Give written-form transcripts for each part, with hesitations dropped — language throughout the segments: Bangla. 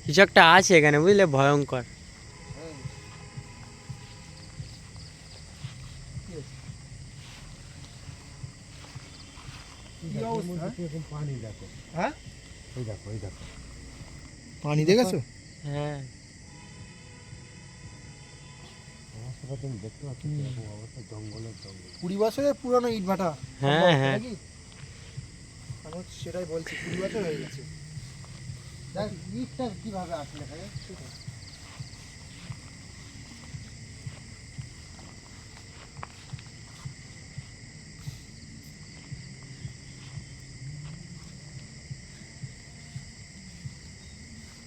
কিছু একটা আছে এখানে বুঝলে, ভয়ঙ্কর। পানি দেখো, হ্যাঁ ওই দেখো, ওই দেখো পানি দেখেছো? হ্যাঁ রাস্তাটা তুমি দেখতে পাচ্ছ এরকম অবস্থা, জঙ্গলের জঙ্গল। 20 বছরের পুরনো ইট ভাটা। হ্যাঁ হ্যাঁ নাকি আমি সেটাই বলছি, 20 বছর হয়ে গেছে। দেখ ইটটা কিভাবে আসলে এখানে।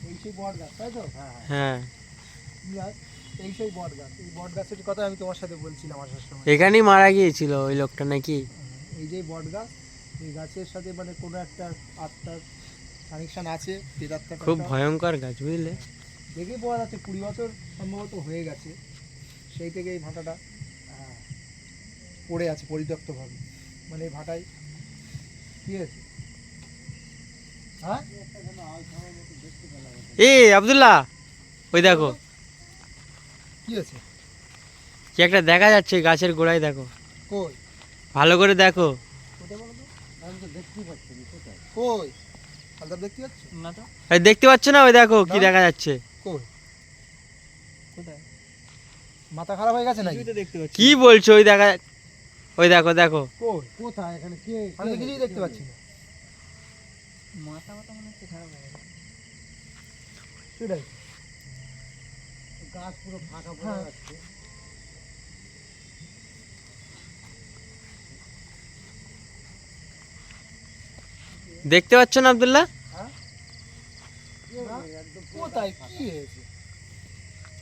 এই সেই বট গাছ, তাই তো? হ্যাঁ এই সেই বট গাছ, এই বট গাছের কথা আমি তোমার সাথে বলছিলাম আসার সময়। এখানেই মারা গিয়েছিল ওই লোকটা নাকি? এই যে বট গাছ, এই গাছের সাথে মানে কোনো একটা আত্মার কানেকশন আছে, প্রেতাত্মার। খুব ভয়ঙ্কর গাছ বুঝলে। দেখেই পাওয়া যাচ্ছে 20 বছর সম্ভবত হয়ে গেছে সেই থেকে এই ভাটাটা পড়ে আছে পরিত্যক্তভাবে। মানে এই ভাটায় কি আছে? হ্যাঁ এ আব্দুল্লাহ, ওই দেখো কি আছে? কি একটা দেখা যাচ্ছে গাছের গোড়ায়, দেখো কই? ভালো করে দেখো। কোথায় বলো তো? আমি তো দেখতেই পাচ্ছি না, কোথায়? কই আলতাপ দেখতে পাচ্ছ না তো, এই দেখতে পাচ্ছ না? ওই দেখো কি না। দেখা যাচ্ছে। কই? কোথায়? মাথা খারাপ হয়ে গেছে নাকি? কি বলছো? ওই দেখা, ওই দেখো দেখো। কই? কোথায় এখানে কে? আমি তো কিছুই দেখতে পাচ্ছি না। মাথা মাথা মনে হচ্ছে খারাপ হয়ে গেছে। সেটাই গাছ পুরো ফাঁকা পড়ে যাচ্ছে। দেখতে পাচ্ছ না আব্দুল্লাহ? কোথায় কি হয়েছে?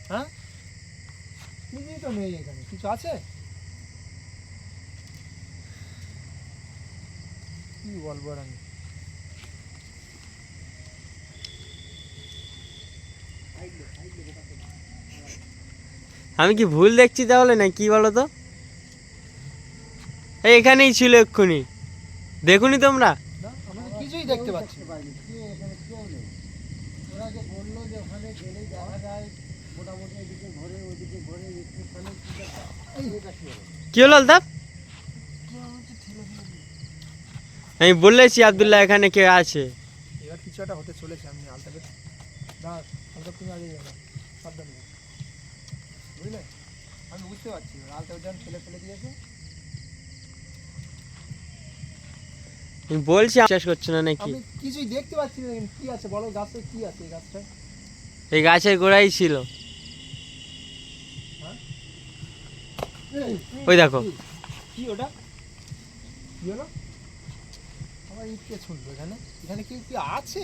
হ্যাঁ কিছুই তো নেই এখানে। কিছু আছে? কি বলবো আর আমি। আমি কি ভুল দেখছি তাহলে না কি বলো তো? এই এখানেই ছিল এক্ষুনি, দেখুনি তোমরা? না আমি তো কিছুই দেখতে পাচ্ছি না। কে এখানে কেউ নেই। ওরা যে বললো যে ওখানে গেলেই দেখা যায় মোটামুটি এদিকে ঘরে ওইদিকে ঘরে একটুখানি এটা কি হলো? কি হলো আলতাফ? আমি বলেছি আব্দুল্লাহ এখানে কে আছে। এবার কিছু একটা হতে চলেছে। আমি আলতাফের দাঁড়, আলতাফ তুমি আগে যাবে, সাবধানে যাও। বুঝলে, আমি বুঝতে পারছি এবার আলতাফ যখন ফেলে ফেলে দিয়েছে। আমি বলছি বিশ্বাস করছো না নাকি? আমি কিছুই দেখতে পাচ্ছি না। কি আছে বলো, গাছে কি আছে? এই গাছটায় এই গাছের গোড়াই ছিল। ওই দেখো। কি ওটা? কি হলো? আমার ইট কে ছুঁড়লো এখানে? এখানে কি কি আছে?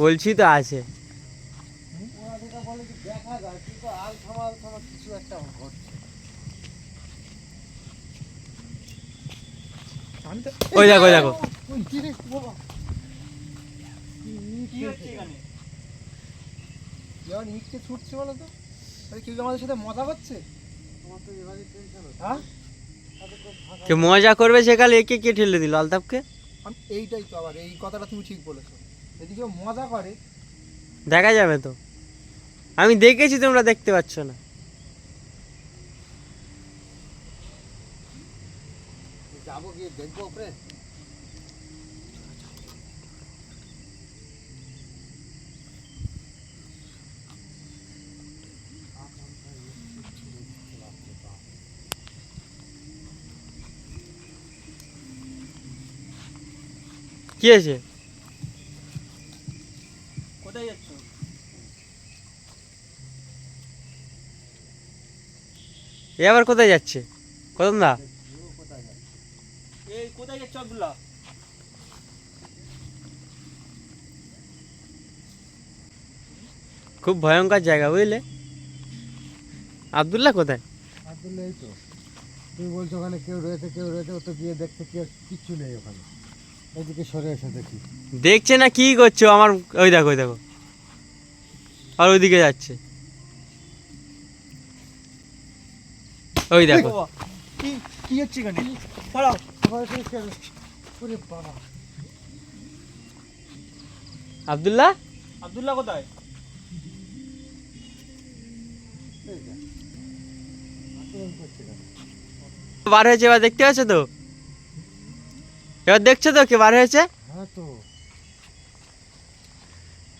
বলছি তো আছে। ওরা যেটা বলে যে দেখা যায় কিন্তু আলফামাল কিছু একটা ঘটছে। আমি তো ওই দেখো, ওই দেখো। ওই কি রে বাবা, কি হচ্ছে এখানে? যেমন ইটকে ছুটছে বলো তো, আরে কেউ কি আমাদের সাথে মজা করছে? তোমার তো এবারে টেনশন হচ্ছে। হ্যাঁ তাদের তো ফাঁকা কে মজা করবে সেকালে একে কে ঠেলে দিল আলতাফকে? আমি এইটাই তো, আবার এই কথাটা তুমি ঠিক বলেছো। যদি কেউ মজা করে দেখা যাবে তো। আমি দেখেছি, তোমরা দেখতে পাচ্ছ না। যাবো গিয়ে দেখবো ওপরে। কি আছে? কোথায় যাচ্ছ? এ আবার কোথায় যাচ্ছে কদম দা? এই কোথায় যাচ্ছ আব্দুল্লাহ? খুব ভয়ঙ্কর জায়গা বুঝলে। আব্দুল্লাহ কোথায়? আব্দুল্লাহ এই তো, তুমি বলছো ওখানে কেউ রয়েছে কেউ রয়েছে, ও তো গিয়ে দেখতে কেউ কিচ্ছু নেই ওখানে। এদিকে সরে এসে দেখি। দেখছে না কি করছো আমার? ওই দেখো, ওই দেখো, আর ওইদিকে যাচ্ছে। ওই দেখো। কি কি হচ্ছে এখানে? পালাও। ওরে বাবা, আব্দুল্লাহ আব্দুল্লাহ কোথায়? এই যা আক্রমণ করছে কেন? বার হয়েছে, এবার দেখতে পাচ্ছ তো? এবার দেখছো তো কে বার হয়েছে? হ্যাঁ তো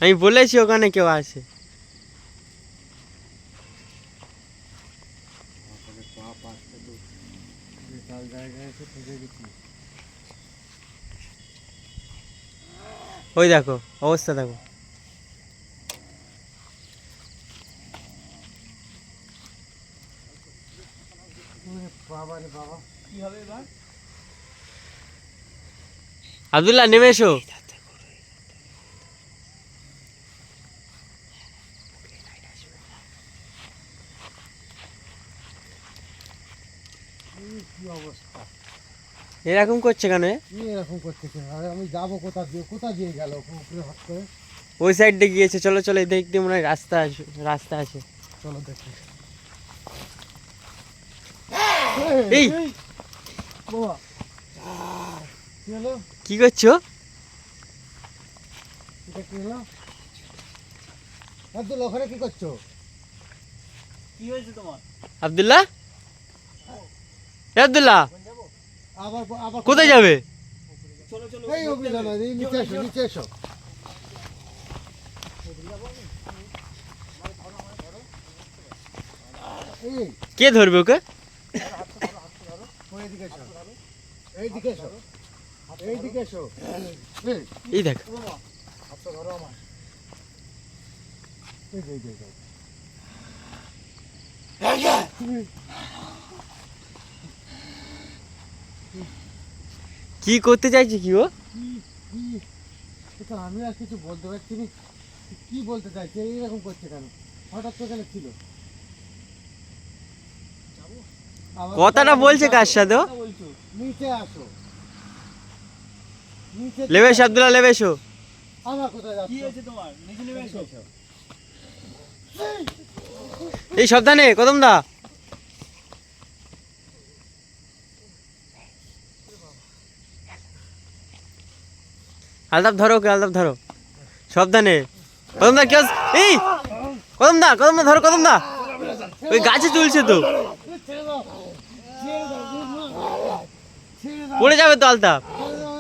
আমি বলেছি ওখানে কেউ আছে। তারপরে পাপ আসছে তো বিশাল জায়গায় এসে ফেলে গেছি। ওই দেখো অবস্থা দেখো। ওরে বাবা রে বাবা, কি হবে এবার? আব্দুল্লাহ নেমে এসো। কি অবস্থা, এরকম করছে কেন এ? কি এরকম করছে কেন? আরে আমি যাবো কোথা দিয়ে গেল উপরে হট করে? ওই সাইড দিয়ে গিয়েছে। চলো চলো, এই দিক দিয়ে মনে হয় রাস্তা আছে। চলো দেখি। এই বাবা কি হলো? কি করছো? এটা কি হলো? আব্দুল ওখানে কি করছো? কি হয়েছে তোমার? আব্দুল্লাহ, এ আব্দুল্লাহ আবার আবার কোথায় যাবে? চলো চলো। এই অভিযান, এই নিচে এসো, নিচে এসো। এই কে ধরবে ওকে? এইদিকে এসো, এইদিকে এসো, এইদিকে এসো। এই এই দেখ, হাতটা ধরো আমার। এই যে, এই যে, এই যে। কি করতে চাইছে কি ও? কি এটা আমি আর কিছু বলতে পারছি না। কি বলতে চাইছে, এইরকম করছে কেন? হঠাৎ তো এখানে ছিল। আবার কথাটা বলছে কার সাথে ও? কথা বলছো? নিচে আসো, নিচে লেবেশ আব্দুল্লাহ, লেবেশ। আমার কোথায় কি যাচ্ছ? হয়েছে তোমার? নিচে নেমে এসো। এই সাবধানে কদম দা। আলতাপ ধরো ওকে, আলতাপ ধরো সাবধানে। কদম দা কেউ, এই কদম দা ধরো, কদম দা ওই গাছে চলছে তো, ছেড়ে দাও, ছেড়ে দাও, ছেড়ে দাও, পড়ে যাবে তো আলতাপ। ছেড়ে দাও,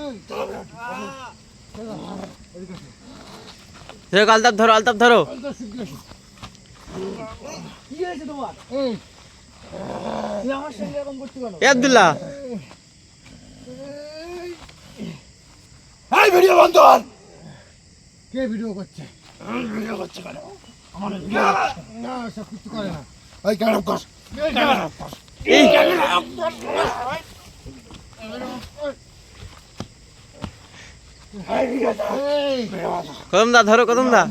ছেড়ে দাও। এদিকে এসো, ধরো আলতাপ ধরো, আলতাপ ধরো। এদিকে এসো, এদিকে এসো। কি হয়েছে তোমার? এই তুমি আমার সঙ্গে এরকম করছো কেন? এ আব্দুল্লাহ, এই ভিডিও বন্ধ কর। কে ভিডিও করছে? ভিডিও করছো কেন? না সব কিছু করে না। ওই ক্যামেরা কর, ক্যামেরা কর। এই এই কদম দা ধরো, কদম দা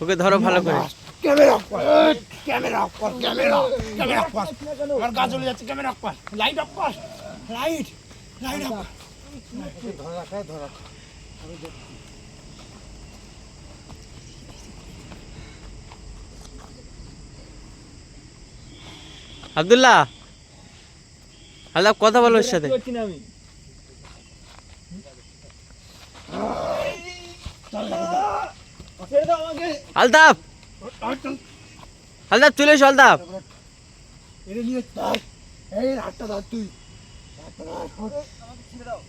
ওকে ধরো ভালো করে। ক্যামেরা অফ কর, ক্যামেরা অফ কর, ক্যামেরা অফ কর। আমার গা জ্বলে যাচ্ছে, ক্যামেরা অফ কর, লাইট অফ কর, লাইট অফ কর। ওকে ধরে রাখা, ধরে রাখা। আব্দুল্লাহ, আলতাপ কথা বলো ওর সাথে। করছি না আমি। ছেড়ে দাও আমাকে। আলতাপ, আলতাপ চলে এসো, আলতাপ। এটা নিয়ে ধর, এই হাতটা ধর তুই। ছেড়ে দাও।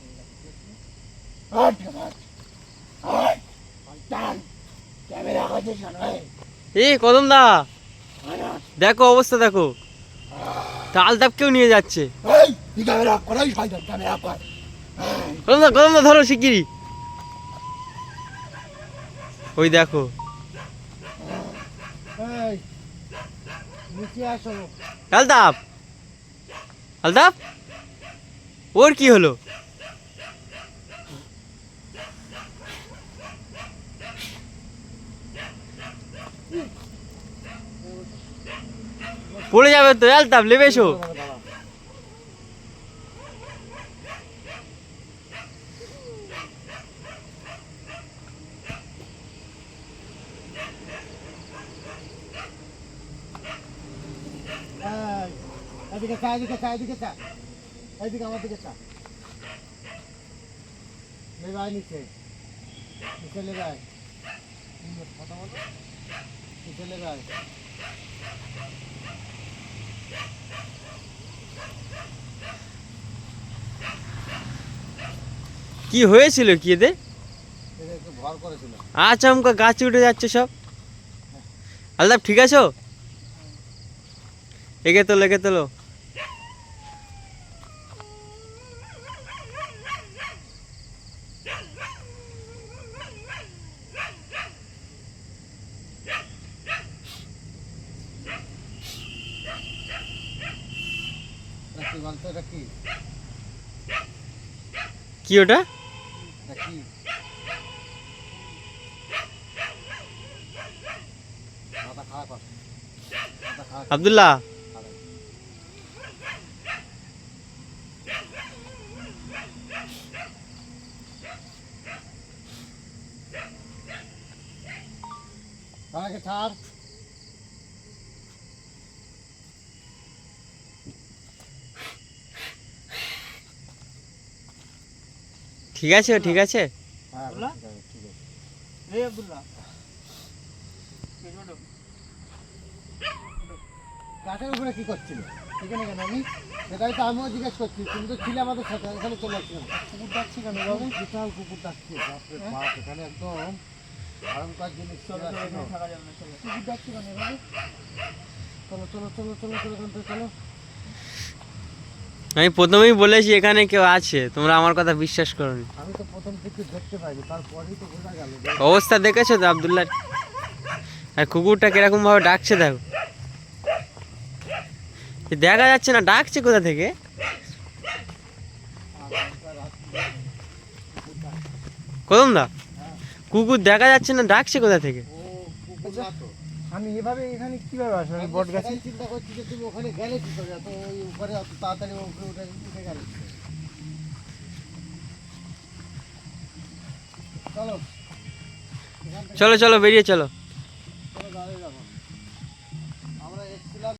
ক্যামেরা করছিস কেন? এই কদম দা দেখো অবস্থা দেখো, তা আলতাপকেও নিয়ে যাচ্ছে। এই তুই ক্যামেরা কর, এই শয়তান ক্যামেরা কর। কদম দা ধরো শিগগিরি। ওই দেখো, এই নিচে আসো। আলতাপ, আলতাপ ওর কি হলো? পড়ে যাবে তো, আলতাপ লেবে এসো। এদিকে চা, এদিকে চা, এদিকে চা, এইদিকে আমার দিকে চা। নিচে চলে যায় চলে যায় কি হয়েছিল কি এদের? এটা একটু ভর করেছিল। আচমকা গাছে উঠে যাচ্ছে সব। আলতাপ ঠিক আছো? এগে তোলো এগে তোলো। এটা কি বলতো, এটা কি? কি ওটা? এটা কি? মাথা খারাপ আছে, মাথা খারাপ আব্দুল্লাহ খারাপ। তাকে ছাড়। ঠিক আছে ঠিক আছে। হ্যাঁ বললা? ঠিক আছে, ঠিক আছে। এই আব্দুল্লাহ গাছের উপরে কি করছিল এখানে কেন? আমি সেটাই তো আমিও জিজ্ঞেস করছি, তুমি তো ছিলে আমাদের সাথে, এখানে চলে আসছিলাম। কুকুর ডাকছি কেন বাবু বিশাল কুকুর ডাকছে, বাপরে বাপ, এখানে একদম ভয়ঙ্কর জিনিস চলে আসছিল। থাকা যাবে না, চলো। কুকুর ডাকছি কেন এভাবে? চলো চলো চলো চলো চলো এখান থেকে চলো। আমি প্রথমেই বলেছি এখানে কেউ আছে, তোমরা আমার কথা বিশ্বাস করোনি। আমি তো প্রথম থেকে দেখতে পাইনি, তারপরেই তো বোঝা গেল যে অবস্থা দেখেছো তো আব্দুল্লাহ? আর কুকুরটা কিরকম ভাবে ডাকছে দেখো। দেখা যাচ্ছে না ডাকছে কোথা থেকে। কদম দা, কুকুর দেখা যাচ্ছে না ডাকছে কোথা থেকে। ও কুকুর না তো। আমি এভাবে এখানে কিভাবে আসবো? আমি আমি বট গাছে সেটাই চিন্তা করছি যে তুমি ওখানে গেলে কি করে, এত ওই উপরে অত তাড়াতাড়ি উপরে উঠে উঠে গেলে কি করে? চলো এখান থেকে চলো চলো বেরিয়ে চলো।